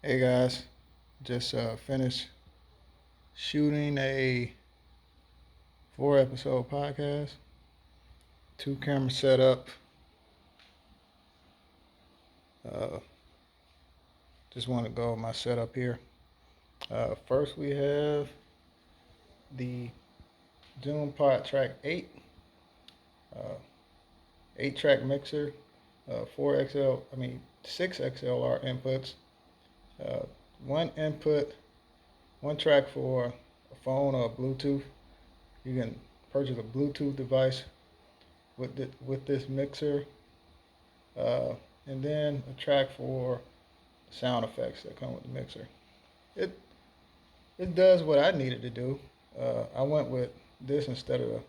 Hey guys, just finished shooting a 4 episode podcast, two camera setup. Uh, just want to go over my setup here. First, we have the Zoom Pod Track 8, uh, 8 track mixer, 6 XLR inputs, uh, one input, one track for a phone or Bluetooth. You can purchase a Bluetooth device with this mixer, uh, and then a track for sound effects that come with the mixer. It it does what I needed to do. I went with this instead of the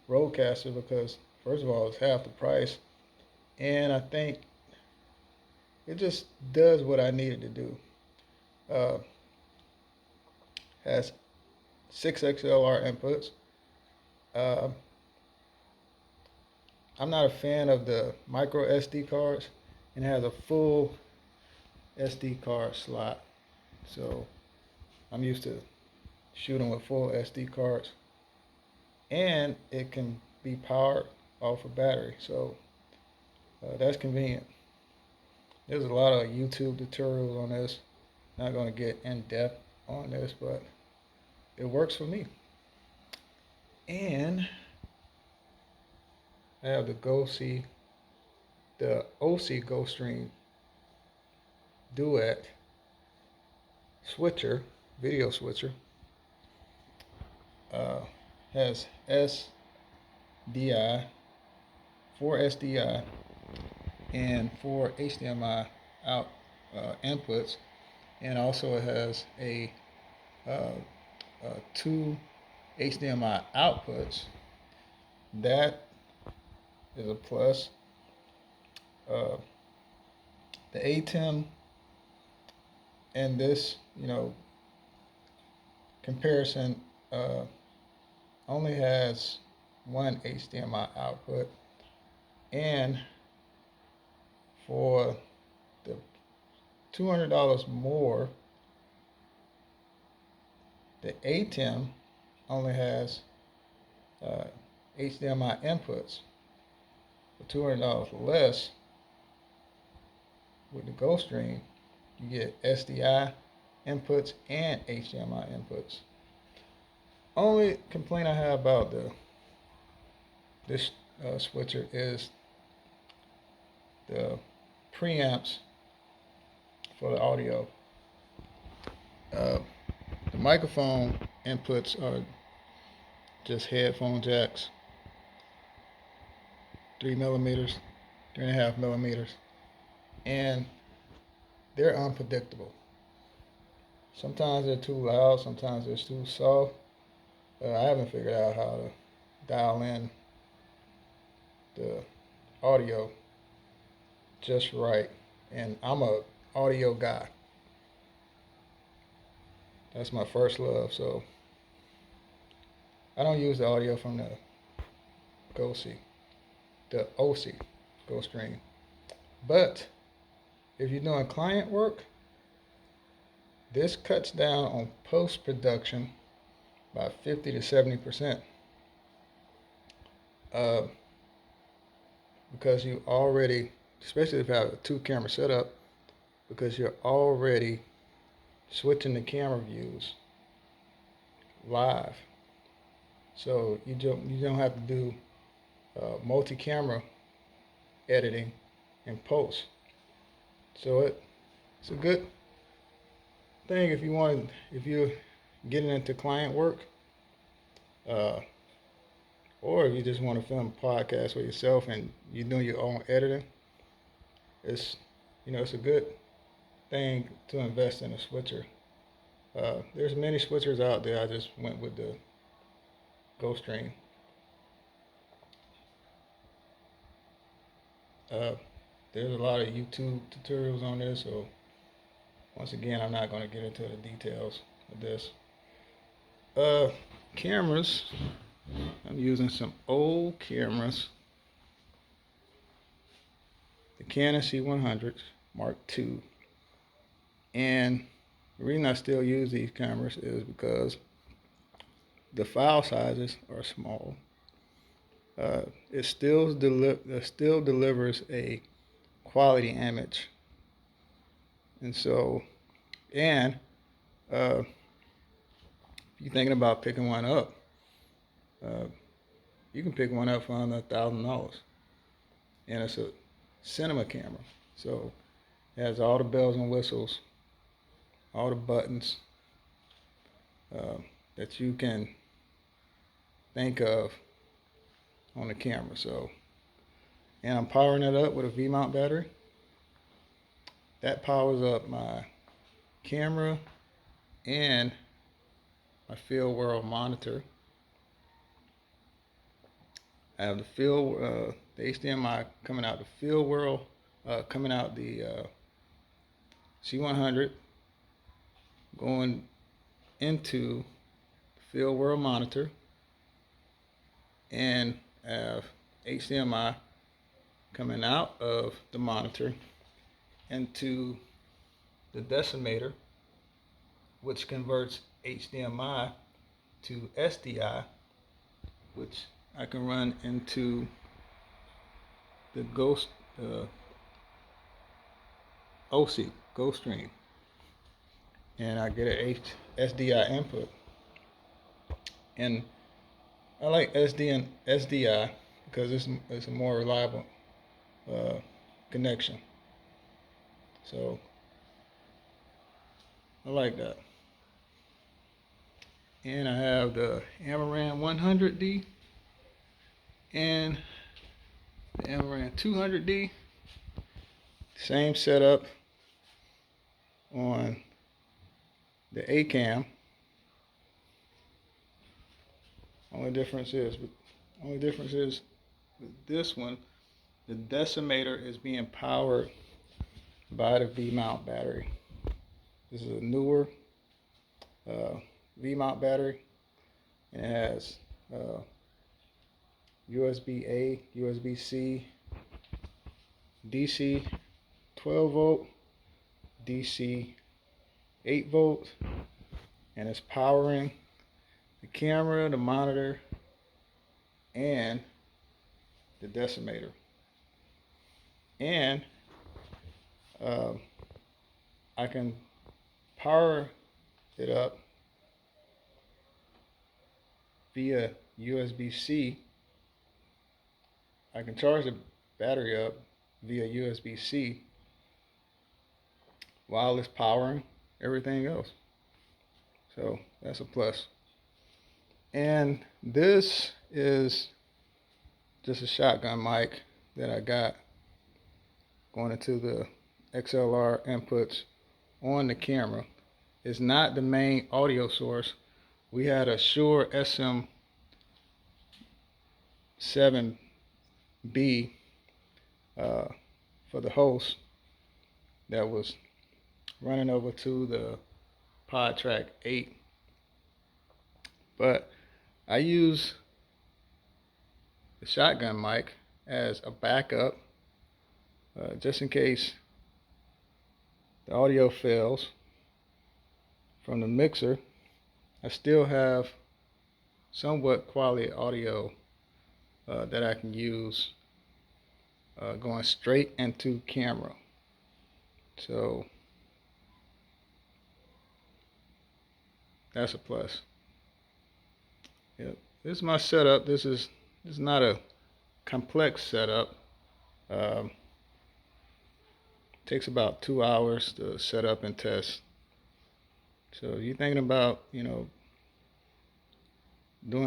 Rodecaster because first of all it's half the price, and I think it just does what I needed to do. Uh, has 6 XLR inputs. Uh, I'm not a fan of the micro SD cards, and it has a full SD card slot. So I'm used to shooting with full SD cards, and it can be powered off a battery. So that's convenient. There's a lot of YouTube tutorials on this. Not going to get in depth on this, but it works for me. And I have the OC GoStream Duet switcher, video switcher. Uh, has SDI, 4 SDI, and 4 HDMI out inputs, and also it has uh, 2 HDMI outputs. That is a plus. Uh, the ATEM and this, comparison only has one HDMI output, and for the $200 more, the ATEM only has HDMI inputs. For $200 less, with the GoStream, you get SDI inputs and HDMI inputs. Only complaint I have about this switcher is the preamps for the audio. The microphone inputs are just headphone jacks, 3 millimeters, 3.5 millimeters, and they're unpredictable. Sometimes they're too loud, sometimes they're too soft. I haven't figured out how to dial in the audio just right, and I'm a audio guy. That's my first love, so I don't use the audio from the OC GoStream. But if you're doing client work, this cuts down on post production by 50 to 70%. Uh, because you already, especially if you have a 2 camera setup, because you're already switching the camera views live. So you don't have to do multi-camera editing in post. So it's a good thing if you're getting into client work, uh, or if you just want to film a podcast for yourself and you're doing your own editing. It's a good thing to invest in a switcher. There's many switchers out there. I just went with the GoStream. Uh, there's a lot of YouTube tutorials on this, so once again, I'm not going to get into the details of this. Cameras. I'm using some old cameras. The Canon C100 Mark II. And the reason I still use these cameras is because the file sizes are small. It still delivers a quality image, and so and if you're thinking about picking one up, uh, you can pick one up for under $1,000, and it's a cinema camera. So it has all the bells and whistles, all the buttons uh, that you can think of on the camera. So, and I'm powering it up with a V-mount battery. That powers up my camera and my Field World monitor. I have the HDMI coming out the Field World, coming out the C100, going into the Field World monitor, and I have HDMI coming out of the monitor into the decimator, which converts HDMI to SDI, which I can run into the OC, GoStream, and I get a SDI input. And I like SDI because it's a more reliable connection. So I like that. And I have the Amaran 100D and the Amaran 200D. Same setup on the ACAM. Only difference is with this one, the decimator is being powered by the V-mount battery. This is a newer V-mount battery, and it has USB-A, USB-C, DC 12 volt, DC 8 volt, and it's powering the camera, the monitor, and the decimator. And I can power it up via USB-C. I can charge the battery up via USB-C while it's powering everything else. So that's a plus. And this is just a shotgun mic that I got going into the XLR inputs on the camera. It's not the main audio source. We had a Shure SM7B for the host that was running over to the PodTrack 8. But I use the shotgun mic as a backup just in case the audio fails from the mixer. I still have somewhat quality audio that I can use going straight into camera. So that's a plus. Yep. This is my setup. This is not a complex setup. Takes about 2 hours to set up and test. So if you're thinking about, doing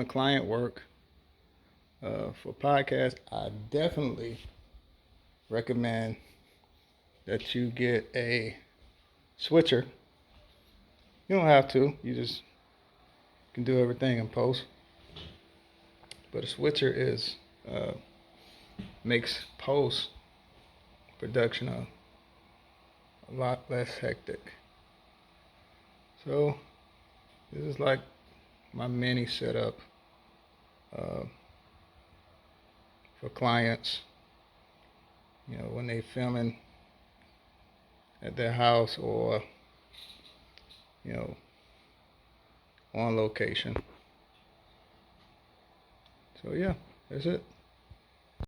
client work for podcasts, I definitely recommend that you get a switcher. You don't have to. You just can do everything in post. But a switcher makes post production a lot less hectic. So this is like my mini setup for clients. When they filming at their house or you know, on location. So yeah, that's it.